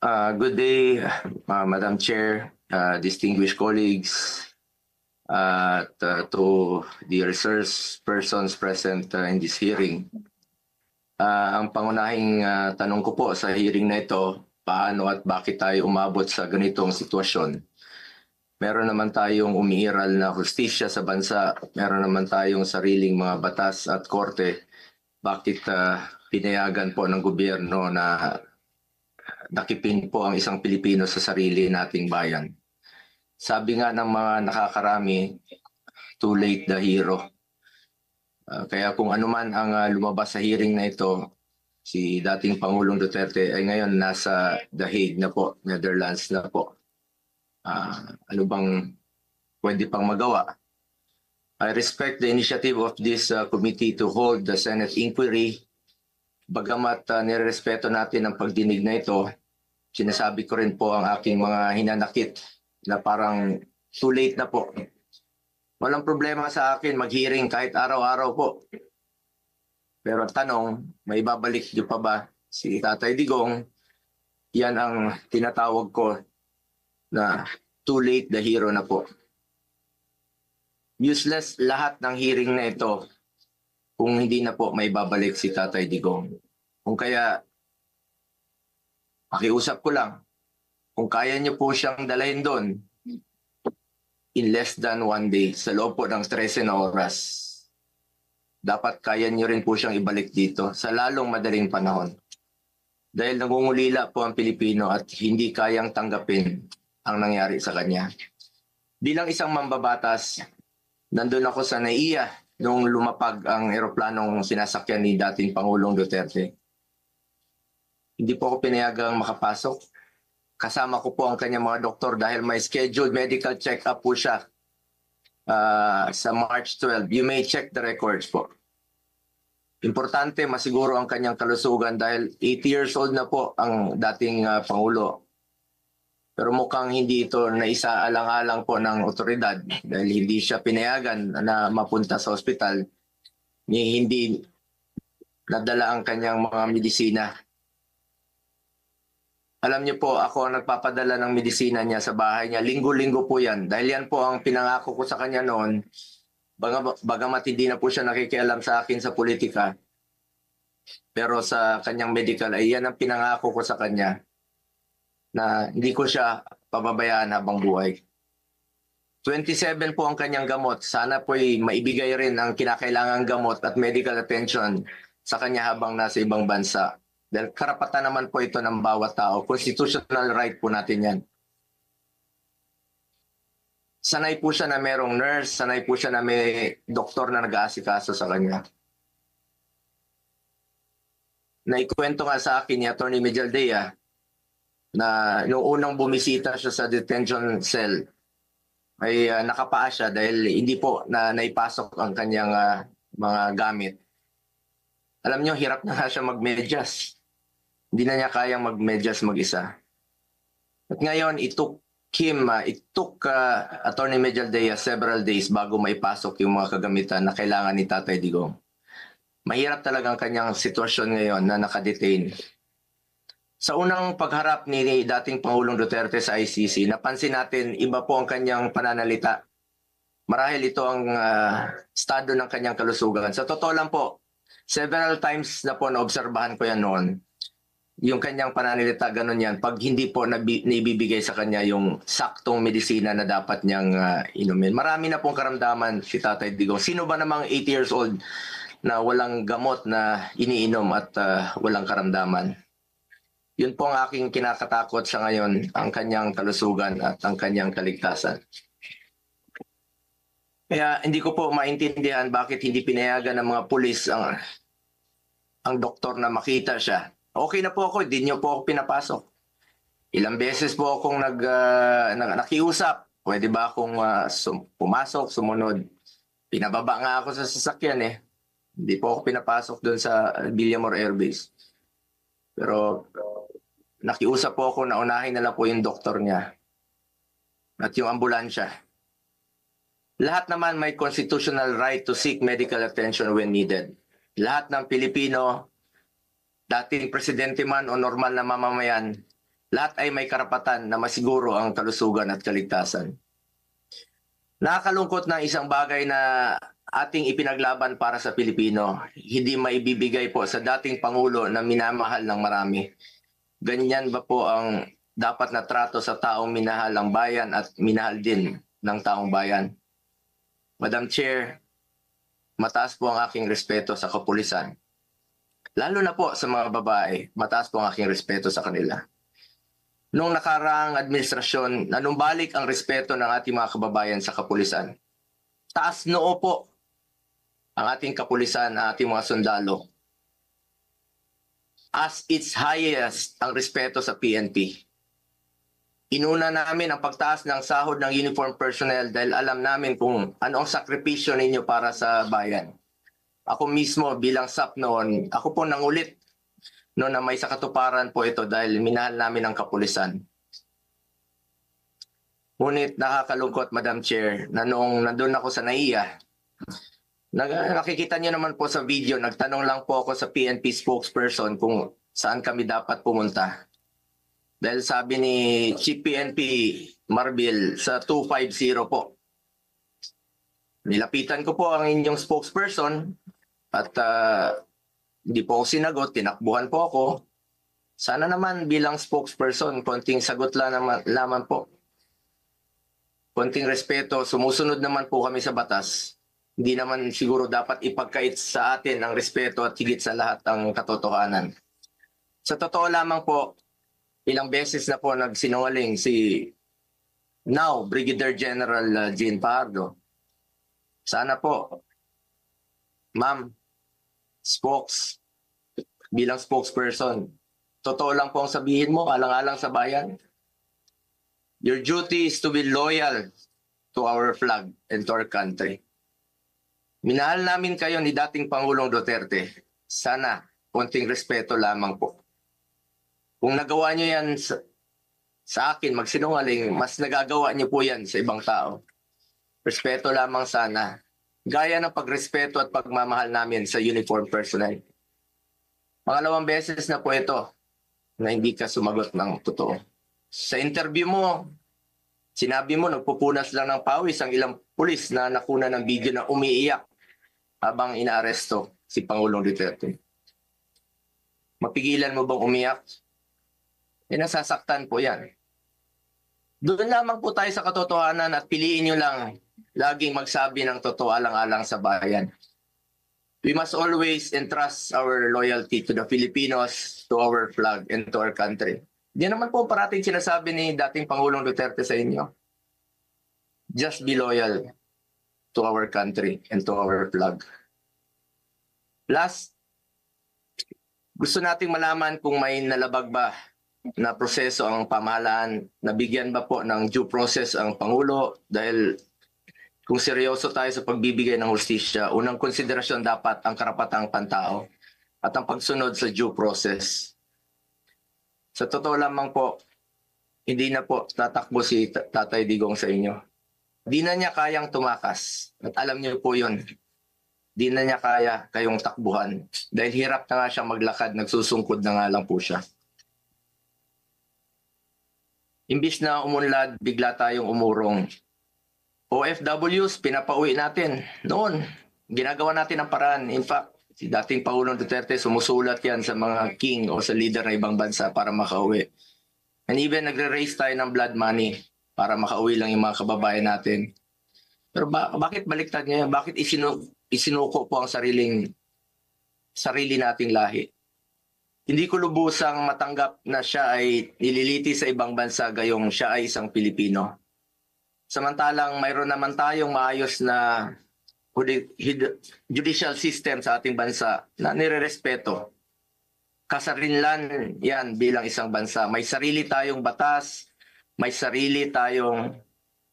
Good day, Madam Chair, distinguished colleagues, at to the resource persons present in this hearing. Ang pangunahing tanong ko po sa hearing na ito, paano at bakit tayo umabot sa ganitong sitwasyon? Meron naman tayong umiiral na hustisya sa bansa, meron naman tayong sariling mga batas at korte. Bakit pinayagan po ng gobyerno na nakipin po ang isang Pilipino sa sarili nating bayan? Sabi nga ng mga nakakarami, too late the hero. Kaya kung ano man ang lumabas sa hearing na ito, si dating Pangulong Duterte ay ngayon nasa The Hague na po, Netherlands na po. Ano bang pwede pang magawa? I respect the initiative of this committee to hold the Senate inquiry. Bagamat nirespeto natin ang pagdinig na ito, sinasabi ko rin po ang aking mga hinanakit na parang too late na po. Walang problema sa akin mag-hearing kahit araw-araw po. Pero tanong, may babalik niyo pa ba si Tatay Digong? Yan ang tinatawag ko na too late the hero na po. Useless lahat ng hearing na ito kung hindi na po may babalik si Tatay Digong. Kung kaya, pakiusap ko lang, kung kaya niyo po siyang dalhin doon, in less than 1 day, sa loob po ng 13 na oras, dapat kaya niyo rin po siyang ibalik dito sa lalong madaling panahon. Dahil nangungulila po ang Pilipino at hindi kayang tanggapin ang nangyari sa kanya. Bilang isang mambabatas, nandun ako sa NAIA nung lumapag ang eroplanong sinasakyan ni dating Pangulong Duterte. Hindi po ako pinayagang makapasok. Kasama ko po ang kanyang mga doktor dahil may scheduled medical check-up po siya sa March 12. You may check the records po. Importante, masiguro ang kanyang kalusugan dahil 80 years old na po ang dating Pangulo. Pero mukhang hindi ito naisaalang-alang po ng otoridad dahil hindi siya pinayagan na mapunta sa ospital. Hindi nadala ang kanyang mga medisina. Alam niyo po, ako ang nagpapadala ng medisina niya sa bahay niya. Linggo-linggo po yan. Dahil yan po ang pinangako ko sa kanya noon. Bagamat hindi na po siya nakikialam sa akin sa politika. Pero sa kanyang medical, ay yan ang pinangako ko sa kanya. Na hindi ko siya pababayaan habang buhay. 27 po ang kanyang gamot. Sana po ay maibigay rin ang kinakailangang gamot at medical attention sa kanya habang nasa ibang bansa. Dahil karapatan naman po ito ng bawat tao. Constitutional right po natin yan. Sanay po siya na merong nurse, sanay po siya na may doktor na nag-aasikaso sa kanya. Naikwento nga sa akin ni Atty. Mejaldea na noong unang bumisita siya sa detention cell, ay nakapaa siya dahil hindi po na naipasok ang kanyang mga gamit. Alam niyo, hirap na nga siya magmedyas. Hindi na niya kayang magmedyas mag-isa. At ngayon, it took Atty. Mejaldea several days bago maipasok yung mga kagamitan na kailangan ni Tatay Digong. Mahirap talaga ang kanyang sitwasyon ngayon na nakadetain. Sa unang pagharap ni dating Pangulong Duterte sa ICC, napansin natin iba po ang kanyang pananalita. Marahil ito ang estado ng kanyang kalusugan. Sa totoo lang po, several times na po naobserbahan ko yan noon. Yung kanyang pananalita, ganun yan. Pag hindi po naibibigay sa kanya yung saktong medisina na dapat niyang inumin. Marami na pong karamdaman si Tatay Digong. Sino ba namang 80 years old na walang gamot na iniinom at walang karamdaman? Yun po ang aking kinakatakot sa ngayon, ang kanyang kalusugan at ang kanyang kaligtasan. Kaya hindi ko po maintindihan bakit hindi pinayagan ng mga pulis ang doktor na makita siya. Okay na po ako, hindi niyo po ako pinapasok. Ilang beses po akong nakiusap. Pwede ba akong pumasok, sumunod? Pinababa nga ako sa sasakyan eh. Hindi po ako pinapasok doon sa Villamor Air Base. Pero nakiusap po ako na unahin na lang po yung doktor niya at yung ambulansya. Lahat naman may constitutional right to seek medical attention when needed. Lahat ng Pilipino, dating presidente man o normal na mamamayan, Lahat ay may karapatan na masiguro ang kalusugan at kaligtasan. Nakakalungkot na isang bagay na ating ipinaglaban para sa Pilipino, hindi maibibigay po sa dating Pangulo na minamahal ng marami. Ganyan ba po ang dapat na trato sa taong minahal ang bayan at minahal din ng taong bayan? Madam Chair, mataas po ang aking respeto sa kapulisan. Lalo na po sa mga babae, mataas po ang aking respeto sa kanila. Noong nakaraang administrasyon, nanumbalik ang respeto ng ating mga kababayan sa kapulisan. Taas noo po ang ating kapulisan, ang ating mga sundalo. As its highest ang respeto sa PNP. Inuna namin ang pagtaas ng sahod ng uniform personnel dahil alam namin kung ano ang sakripisyo ninyo para sa bayan. Ako mismo bilang SAP noon, ako po nangulit noon na may sakatuparan po ito dahil minahal namin ang kapulisan. Ngunit nakakalungkot, Madam Chair, na noong nandun ako sa NAIA, nakikita niyo naman po sa video, nagtanong lang po ako sa PNP spokesperson kung saan kami dapat pumunta. Dahil sabi ni Chief PNP Marbil sa 250 po. Nilapitan ko po ang inyong spokesperson at hindi po ako sinagot, tinakbuhan po ako. Sana naman bilang spokesperson, konting sagot lamang po. Konting respeto, sumusunod naman po kami sa batas. Hindi naman siguro dapat ipagkait sa atin ang respeto at higit sa lahat ang katotohanan. Sa totoo lamang po, ilang beses na po nagsinungaling si now Brigadier General Jean Pardo. Sana po, ma'am, bilang spokesperson, totoo lang po ang sabihin mo, alang-alang sa bayan. Your duty is to be loyal to our flag and to our country. Minahal namin kayo ni dating Pangulong Duterte. Sana, konting respeto lamang po. Kung nagawa nyo yan sa akin, magsinungaling, mas nagagawa nyo po yan sa ibang tao. Respeto lamang sana. Gaya ng pagrespeto at pagmamahal namin sa uniform personnel. Pangalawang beses na po ito na hindi ka sumagot ng totoo. Sa interview mo, sinabi mo nagpupunas lang ng pawis ang ilang pulis na nakuna ng video na umiiyak habang inaaresto si Pangulong Duterte. Mapigilan mo bang umiyak? Nasasaktan po yan. Doon lamang po tayo sa katotohanan at piliin nyo lang laging magsabi ng totoo alang-alang sa bayan. We must always entrust our loyalty to the Filipinos, to our flag, and to our country. Di naman po parating sinasabi ni dating Pangulong Duterte sa inyo. Just be loyal to our country and to our flag. Last, gusto nating malaman kung may nalabag ba na proseso ang pamahalaan, nabigyan ba po ng due process ang Pangulo dahil kung seryoso tayo sa pagbibigay ng hustisya, unang konsiderasyon dapat ang karapatang pantao at ang pagsunod sa due process. Sa totoo lamang po, hindi na po tatakbo si Tatay Digong sa inyo. Di na niya kayang tumakas. At alam niyo po yun. Di na niya kaya kayong takbuhan. Dahil hirap na nga siya maglakad, nagsusungkod na nga lang po siya. Imbis na umunlad, bigla tayong umurong. OFWs, pinapauwi natin. Noon, ginagawa natin ang paraan. In fact, si dating Pangulong Duterte, sumusulat yan sa mga king o sa leader ng ibang bansa para makauwi. And even nagre-raise tayo ng blood money para makauwi lang yung mga kababayan natin. Pero bakit baliktad niya? Bakit isinuko po ang sarili nating lahi? Hindi ko lubusang matanggap na siya ay nililiti sa ibang bansa gayong siya ay isang Pilipino. Samantalang mayroon naman tayong maayos na judicial system sa ating bansa na nirerespeto. Kasarinlan yan bilang isang bansa. May sarili tayong batas, may sarili tayong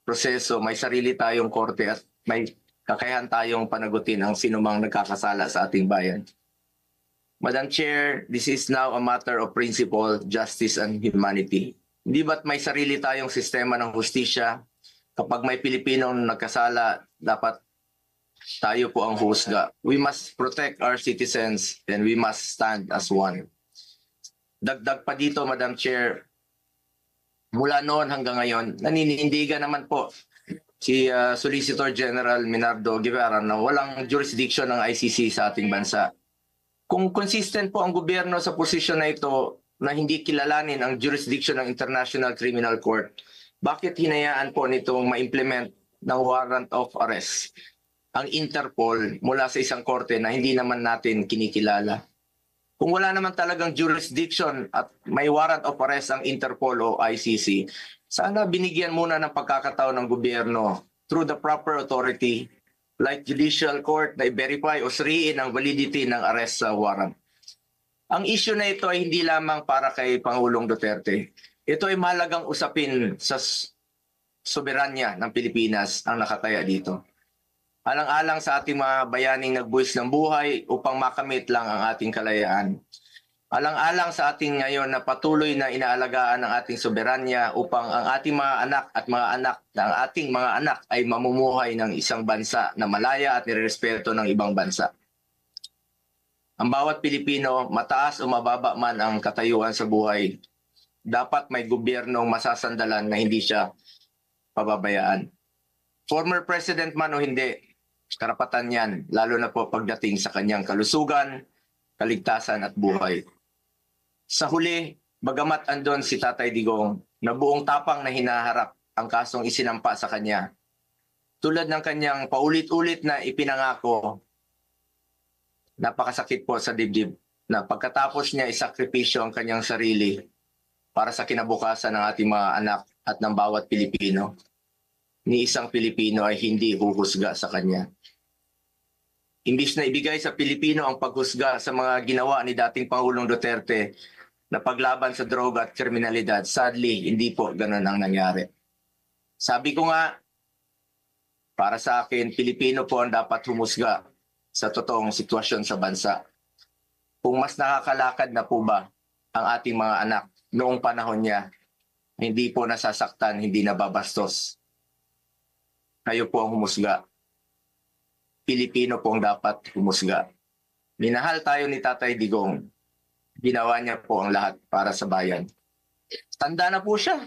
proseso, may sarili tayong korte at may kakayahan tayong panagutin ang sinumang nagkakasala sa ating bayan. Madam Chair, this is now a matter of principle, justice, and humanity. Hindi ba't may sarili tayong sistema ng hustisya? Kapag may Pilipinong nagkasala, dapat tayo po ang husga. We must protect our citizens and we must stand as one. Dagdag pa dito, Madam Chair, Mula noon hanggang ngayon, naninindigan naman po si Solicitor General Minardo Guevara na walang jurisdiction ng ICC sa ating bansa. Kung consistent po ang gobyerno sa posisyon na ito na hindi kilalanin ang jurisdiction ng International Criminal Court, bakit hinayaan po nitong ma-implement ng warrant of arrest ang Interpol mula sa isang korte na hindi naman natin kinikilala? Kung wala naman talagang jurisdiction at may warrant of arrest ang Interpol o ICC, sana binigyan muna ng pagkakataon ng gobyerno through the proper authority like judicial court na i-verify o suriin ang validity ng arrest sa warrant. Ang issue na ito ay hindi lamang para kay Pangulong Duterte. Ito ay mahalagang usapin sa soberanya ng Pilipinas ang nakataya dito. Alang-alang sa ating mga bayaning nagbuwis ng buhay upang makamit lang ang ating kalayaan. Alang-alang sa ating ngayon na patuloy na inaalagaan ng ating soberanya upang ang ating mga anak at mga anak ng ating mga anak ay mamumuhay ng isang bansa na malaya at nirespeto ng ibang bansa. Ang bawat Pilipino, mataas o mababa man ang katayuan sa buhay, dapat may gobyernong masasandalan na hindi siya pababayaan. Former president man o hindi, karapatan yan, lalo na po pagdating sa kanyang kalusugan, kaligtasan at buhay. Sa huli, bagamat andon si Tatay Digong na buong tapang na hinaharap ang kasong isinampa sa kanya, tulad ng kanyang paulit-ulit na ipinangako, napakasakit po sa dibdib na pagkatapos niya isakripisyo ang kanyang sarili para sa kinabukasan ng ating mga anak at ng bawat Pilipino, ni isang Pilipino ay hindi huhusga sa kanya. Imbis na ibigay sa Pilipino ang paghusga sa mga ginawa ni dating Pangulong Duterte na paglaban sa droga at kriminalidad, sadly, hindi po ganun ang nangyari. Sabi ko nga, para sa akin, Pilipino po ang dapat humusga sa totoong sitwasyon sa bansa. Kung mas nakakalakad na po ba ang ating mga anak noong panahon niya, hindi po nasasaktan, hindi nababastos. Kayo po ang humusga. Pilipino po ang dapat humusga. Minahal tayo ni Tatay Digong. Ginawa niya po ang lahat para sa bayan. Tanda na po siya.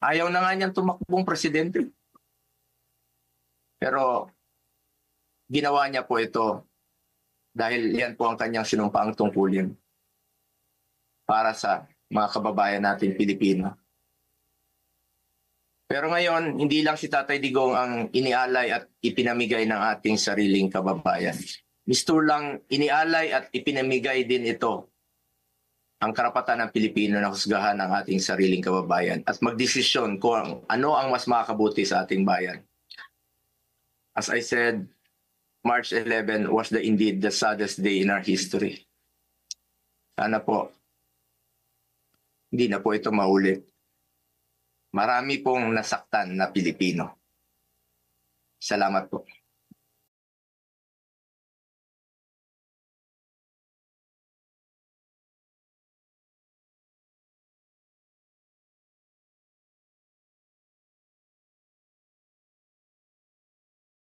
Ayaw na nga niyang tumakbong presidente. Pero ginawa niya po ito dahil yan po ang kanyang sinumpaang tungkulin para sa mga kababayan natin Pilipino. Pero ngayon, hindi lang si Tatay Digong ang inialay at ipinamigay ng ating sariling kababayan. Mistur lang inialay at ipinamigay din ito ang karapatan ng Pilipino na husgahan ang ating sariling kababayan at magdesisyon kung ano ang mas makakabuti sa ating bayan. As I said, March 11 was indeed the saddest day in our history. Sana po, hindi na po ito maulit. Marami pong nasaktan na Pilipino. Salamat po.